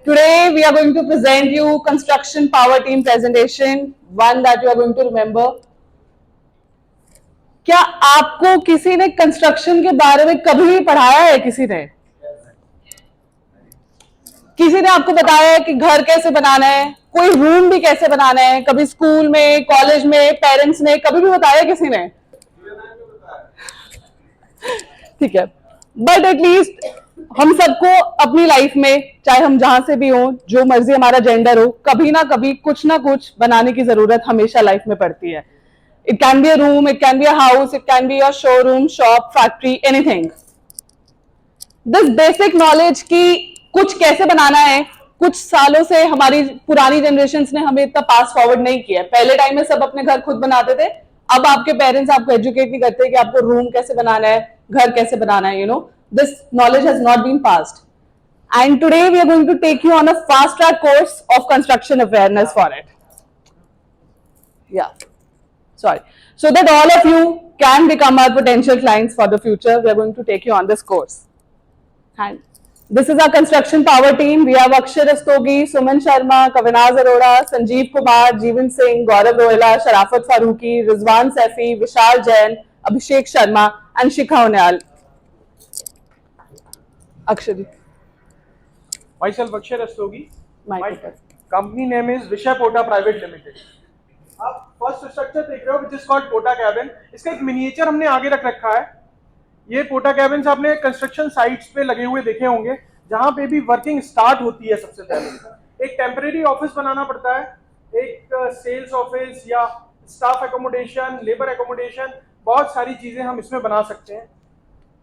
today we are going to present you construction power team presentation, one that you are going to remember. क्या आपको किसी ने construction के बारे में कभी पढ़ाया है? किसी ने आपको बताया है कि घर कैसे बनाना है, कोई रूम भी कैसे बनाना है? कभी स्कूल में, कॉलेज में, पेरेंट्स ने कभी भी बताया किसी ने? ठीक है, बट एटलीस्ट हम सबको अपनी लाइफ में, चाहे हम जहां से भी हो, जो मर्जी हमारा जेंडर हो, कभी ना कभी कुछ ना कुछ बनाने की जरूरत हमेशा लाइफ में पड़ती है. It can be a room, it can be a house, it can be a showroom, shop, factory, anything. This basic knowledge की कुछ कैसे बनाना है, कुछ सालों से हमारी पुरानी जनरेशन ने हमें इतना पास फॉरवर्ड नहीं किया. पहले टाइम में सब अपने घर खुद बनाते थे. अब आपके पेरेंट्स आपको एजुकेट नहीं करते कि आपको रूम कैसे बनाना है, घर कैसे बनाना है. This knowledge has not been passed. And today we are going to take you on a fast track course of construction awareness for it. Yeah, sorry. So that all of you can become our potential clients for the future, we are going to take you on this course. And this is our construction power team. We have Akshar Rastogi, Suman Sharma, Kavinaz Arora, Sanjeev Kumar, Jeevan Singh, Gaurav Rohila, Sharafat Farooqi, Rizwan Saifi, Vishal Jain, Abhishek Sharma, and Shikha Unyal. Akshar. Myself Akshar Rastogi. My company name is Vishay Pota Private Limited. आप first structure देख रहे हो which is called porta cabin. इसका एक miniature हमने आगे रखा है. ये पोटा कैबिन आपने कंस्ट्रक्शन साइट्स पे लगे हुए देखे होंगे, जहां पे भी वर्किंग स्टार्ट होती है. सबसे पहले एक टेम्परेरी ऑफिस बनाना पड़ता है, एक सेल्स ऑफिस या स्टाफ एकोमोडेशन, लेबर एकोमोडेशन, बहुत सारी चीजें हम इसमें बना सकते हैं.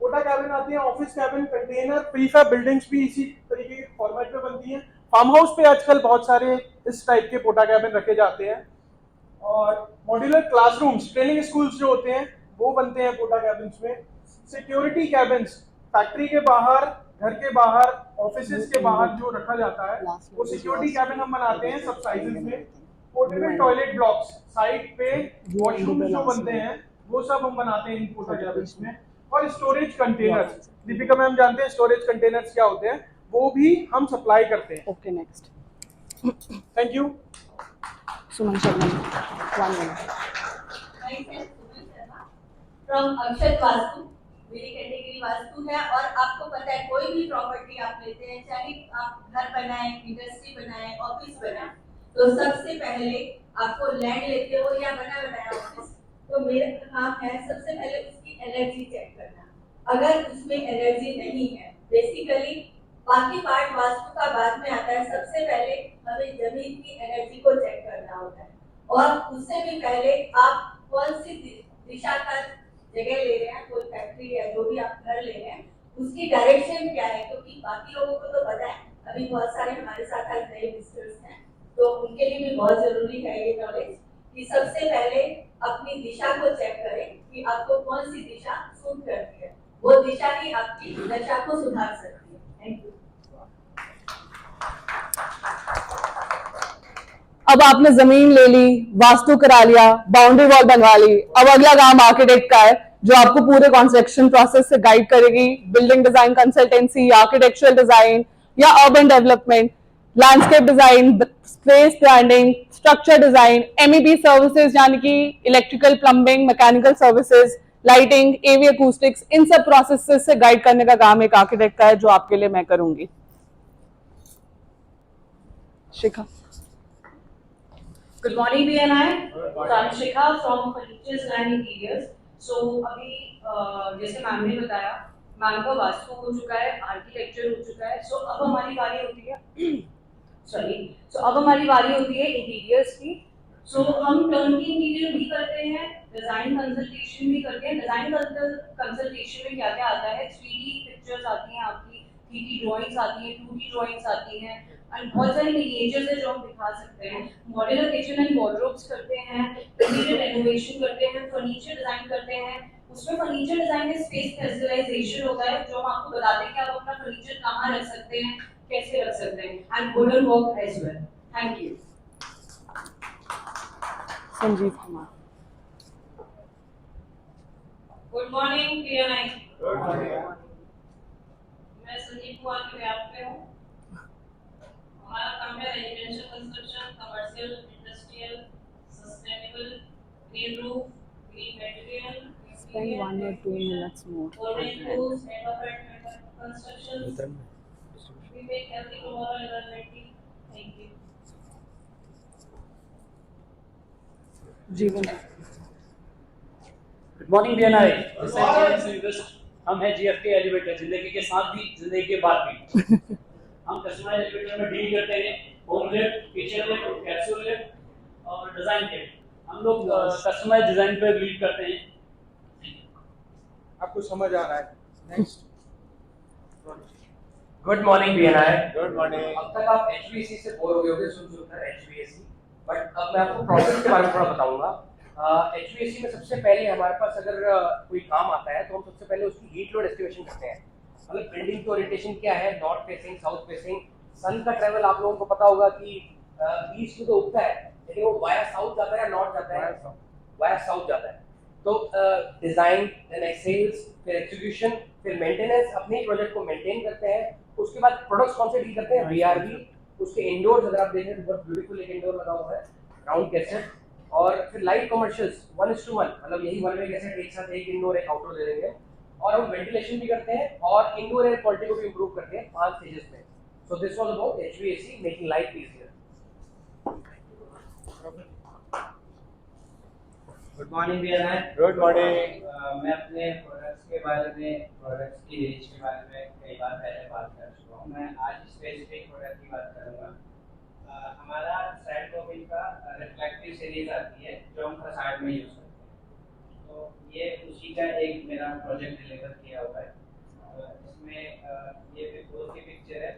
पोटा कैबिन आती है, office cabin, container, prefab buildings भी इसी तरीके के फॉर्मेट में बनती हैं. फार्म हाउस पे आजकल बहुत सारे इस टाइप के पोटा कैबिन रखे जाते हैं. और मॉड्यूलर क्लासरूम्स, ट्रेनिंग स्कूल्स जो होते हैं वो बनते हैं पोटा कैबिन्स में. सिक्योरिटी कैबिन्स फैक्ट्री के बाहर, घर के बाहर, ऑफिसेज के बाहर जो रखा जाता है वो सिक्योरिटी कैबिन हम बनाते हैं सब साइजेस में. पोर्टेबल टॉयलेट ब्लॉक्स, साइड पे वॉशरूम जो बनते हैं वो सब हम बनाते हैं इन पोटा कैबिन्स में. और स्टोरेज कंटेनर्स, दीपिका मैम जानते हैं स्टोरेज कंटेनर्स क्या होते हैं, वो भी हम सप्लाई करते हैं. Okay, next. Thank you. Suman Sharma, 1 minute. Myself Suman Sharma from Akshat Vastu. मेरी कैटेगरी वास्तु है. और आपको पता है कोई भी प्रॉपर्टी आप लेते हैं, चाहे आप घर बनाएं, इंडस्ट्री बनाएं, ऑफिस बनाएं, तो सबसे पहले आपको लैंड लेते हो या बना बनाया ऑफिस, तो मेरा काम है सबसे पहले उसकी एनर्जी चेक करना. अगर उसमें एनर्जी नहीं है, बेसिकली बाकी पार्ट वास्तु का बाद में आता है, सबसे पहले हमें जमीन की एनर्जी को चेक करना होता है. और उससे भी पहले आप कौन सी दिशा का जगह ले रहे हैं, कोई फैक्ट्री या जो भी आप घर ले रहे हैं, उसकी डायरेक्शन क्या है, क्योंकि बाकी लोगों को तो पता है, अभी बहुत सारे हमारे साथ आज नए विजिटर्स हैं, तो उनके लिए भी बहुत जरूरी है ये नॉलेज कि सबसे पहले अपनी दिशा को चेक करें कि आपको कौन सी दिशा सूट करती है. वो दिशा ही आपकी दशा को सुधार सकती है. Thank you. अब आपने जमीन ले ली, वास्तु करा लिया, बाउंड्री वॉल बनवा ली. अब अगला काम आर्किटेक्ट का है, जो आपको पूरे कंस्ट्रक्शन प्रोसेस से गाइड करेगी. Building design consultancy, architectural design या urban development, landscape design, space planning, structure design, MEP services यानी कि electrical, plumbing, mechanical services, lighting, AV acoustics, इन सब प्रोसेसेस से गाइड करने का काम एक आर्किटेक्ट का है, जो आपके लिए मैं करूंगी. शिखा. Good morning, BNI. So I'm Shikha from Furniture Design Interiors. So अभी जैसे मैम ने बताया, मैम का वास्तु हो चुका है, आर्किटेक्चर हो चुका है. So अब हमारी बारी होती है अब हमारी बारी होती है इंटीरियर्स की. So हम टर्नकी इंटीरियर भी करते हैं, डिजाइन कंसल्टेशन भी करते हैं. डिजाइन कंसल्टेशन में क्या क्या आता है, 3D पिक्चर्स आती हैं आपकी, 3D ड्राइंग्स आती हैं, 2D ड्राइंग्स आती हैं, और बहुत सारे मिनिएचर्स है जो हम दिखा सकते हैं. मॉड्यूलर किचन एंड वार्डरोब्स करते हैं, इंटीरियर रेनोवेशन करते हैं, फर्नीचर डिजाइन करते हैं. उसमें फर्नीचर डिजाइन में स्पेस स्पेशलाइजेशन होता है, जो हम आपको बताते हैं कि आप अपना फर्नीचर कहाँ रख सकते हैं, कैसे रख सकते हैं, and wooden work as well. Thank you. Sanjeev Kumar. Good morning PNI. Good morning. मैं संजीव कुमार के व्याप पे हूँ. commercial, industrial, sustainable, green roof, green material, Spend 1 or 2 minutes more. golden tools, environment construction. We make healthy tomorrow environmentally. Thank you. जीवन good morning BNI this is invest. हम हैं जीएफटी elevator, जिंदगी के साथ भी जिंदगी के बाद भी। हम कस्टमाइज एलिवेटर में डील करते हैं home lift, kitchen lift, capsule lift और डिजाइन लिफ्ट। हम लोग कस्टमाइज डिजाइन पे लीड करते हैं। आपको समझ आ रहा है? Next. Good morning BNI. Good morning. अब तक आप एचवीएसी से बोर हो गए होंगे, सुन सुनकर एचवीएसी, बट अब मैं आपको प्रोसेस के बारे में थोड़ा बताऊंगा। एचवीएसी में सबसे पहले हमारे पास अगर कोई काम आता है तो हम सबसे पहले उसकी हीट लोड एस्टिमेशन करते हैं। मतलब बिल्डिंग की ओरिएंटेशन क्या है, नॉर्थ फेसिंग, साउथ फेसिंग। सन का ट्रेवल आप लोगों को पता होगा कि ईस्ट में तो उगता है, लेकिन वो वाया साउथ जाता है या नॉर्थ जाता है? वाया साउथ जाता है। तो डिजाइन, देन एक्सेल्स, फिर एग्जीक्यूशन, फिर मेंटेनेंस, अपने प्रोजेक्ट को मेंटेन करते हैं। उसके बाद प्रोडक्ट्स कौन से डील करते हैं? वीआरबी, उसके इंडोर्स अगर आप देखें तो बहुत ब्यूटीफुल एक इंडोर लगा हुआ है, राउंड कैसेट। और फिर लाइट कमर्शियल्स 1:1, मतलब यही वन वे कैसेट एक साथ एक इंडोर एक आउटडोर दे देंगे। और हम वेंटिलेशन भी करते हैं और इंडोर एयर क्वालिटी को भी इंप्रूव करते हैं 5 स्टेजेस में। So this was about HVAC making life easier. Good morning BNI. Good morning. मैं अपने प्रोडक्ट्स के बारे में, प्रोडक्ट्स की रेंज के बारे में कई बार पहले बात कर चुका हूँ। मैं आज स्पेसिफिक प्रोडक्ट की बात करूँगा। हमारा सैंड मोबिल का रिफ्लेक्टिव सीरीज आती है जो हम फसाड में यूज़ करते हैं। तो ये उसी का एक मेरा प्रोजेक्ट डिलीवर किया हुआ है। इसमें ये विप्रो की पिक्चर है,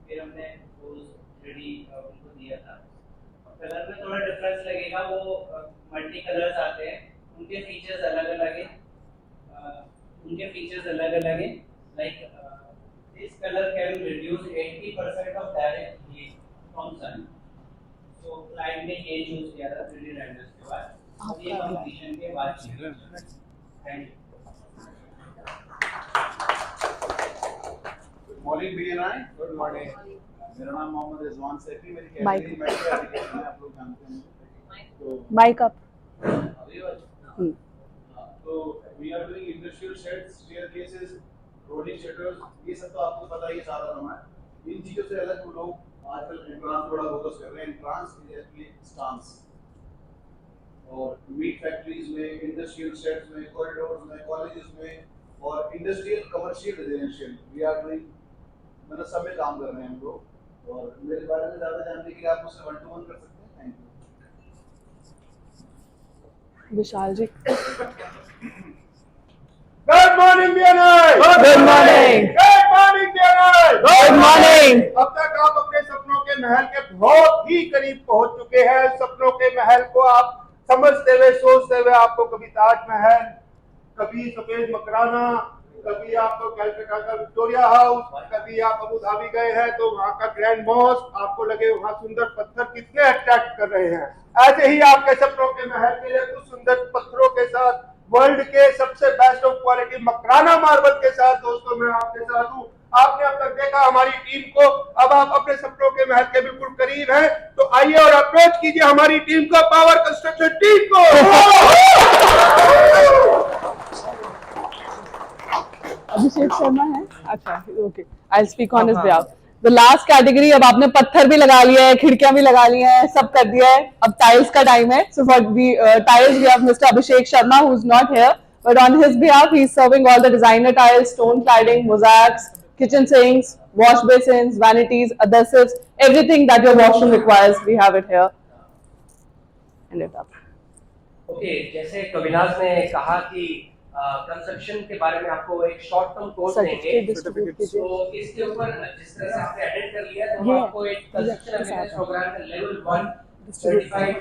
फिर हमने उस 3D उनको दिया था। कलर में थोड़ा डिफरेंस लगेगा, वो मल्टी कलर्स आते हैं, उनके फीचर्स अलग अलग हैं। Like this colour can reduce 80% off direct heat from sun. तो क्लाइंट ने ये चूज किया था 3D रेंडर्स के बाद, और ये कंपटीशन के बाद। Thank you. Good morning BNI. Good morning. मेरा नाम मोहम्मद रिजवान सैफी, मेरी कैटेगरी मेडिकल एजुकेशन है, आप लोग जानते हैं। तो माइक अप। तो we are doing industrial sheds, staircases, rolling shutters, ये सब तो आपको पता ही है सारा सामान। इन चीजों से अलग लोग आजकल एंट्रांस थोड़ा फोकस कर रहे हैं। एंट्रांस इज एक्चुअली स्टांस, और मीट फैक्ट्रीज में, इंडस्ट्रियल शेड्स में, कॉरिडोर्स में, कॉलेजेस में और industrial commercial residential we are doing, मतलब सब में काम कर रहे हैं हम लोग। और मेरे बारे में ज्यादा जानने के लिए आप मुझसे 1-to-1 कर सकते हैं। Thank you. Vishal ji. Good morning BNI. Good morning. Good morning BNI. Good morning. अब तक आप अपने सपनों के महल के बहुत ही करीब पहुंच चुके हैं। सपनों के महल को आप समझते हुए, सोचते हुए, आपको कभी ताजमहल, कभी सफेद मकराना, कभी आपको कलकत्ता का विक्टोरिया हाउस, कभी आप अबू धाबी गए हैं तो वहाँ का ग्रैंड मॉस्क आपको लगे वहाँ सुंदर पत्थर कितने अट्रैक्ट कर रहे हैं। ऐसे ही आपके सपनों के महल के लिए कुछ सुंदर पत्थरों के साथ, वर्ल्ड के सबसे best of quality Makrana marble के साथ दोस्तों मैं आपके साथ हूँ। आपने अब तक देखा हमारी टीम को, अब आप अपने सपनों के महल के बिल्कुल करीब हैं। तो आइए और अप्रोच कीजिए हमारी टीम को, पावर कंस्ट्रक्शन टीम को। अभिषेक शर्मा है। अच्छा, okay, I will speak on his behalf. The last category, अब आपने पत्थर भी लगा लिया है, खिड़कियां भी लगा ली हैं, सब कर दिया है, अब टाइल्स का टाइम है। So for tiles we have mister Abhishek Sharma who is not here, but on his behalf he is serving all the designer tiles, stone cladding, mosaics, kitchen sinks, wash basins, vanities, adhesives, everything that your washroom requires, we have it here. And it up. Okay, जैसे कविनाज ने कहा कि construction के बारे में आपको एक short term course देंगे। तो इसके ऊपर जिस तरह से आपने अटेंड कर लिया तो हम आपको एक कंस्ट्रक्शन अवेयरनेस प्रोग्राम का लेवल 1 सर्टिफाइड